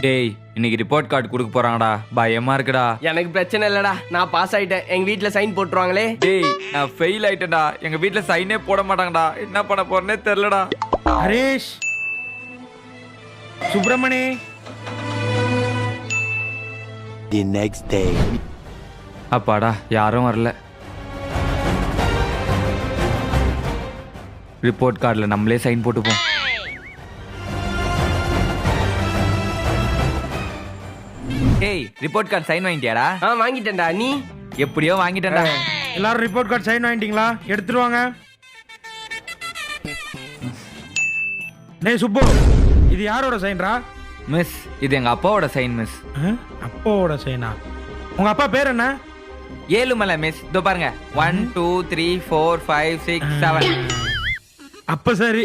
டேய் இன்னைக்கு report card கொடுக்க போறாங்கடா, பயமா இருக்குடா. எனக்கு பிரச்சனை இல்லடா, நான் பாஸ் ஆயிட்டேன். எங்க வீட்ல சைன் போட்டுருவாங்களே. டேய் நான் ஃபெயில் ஆயிட்டேன்டா, எங்க வீட்ல சைனே போட மாட்டாங்கடா, என்ன பண்ண போறேனே தெரியலடா. Haresh, Subramani. The next day. அப்பாடா யாரும் வரல. ரிப்போர்ட் கார்டில் நம்மளே சைன் போட்டுப்போம். ஏய் ரிப்போர்ட் கார்டு சைன் வாங்கிட்டியாடா? வாங்கிட்டேன்டா. நீ? எப்படியோ வாங்கிட்டேன்டா. எல்லாரும் ரிப்போர்ட் கார்டு சைன் வாங்கிட்டீங்களா? எடுத்துருவாங்க. டேய் சுப்பு, இது யாரோட சைன்ரா? மிஸ் இது எங்க அப்பாவோட சைன் மிஸ். அப்பாவோட சைனா? உங்க அப்பா பேர் என்ன? ஏழுமலை மிஸ். இதோ பாருங்க 1 2 3 4 5 6 7. அப்ப சரி.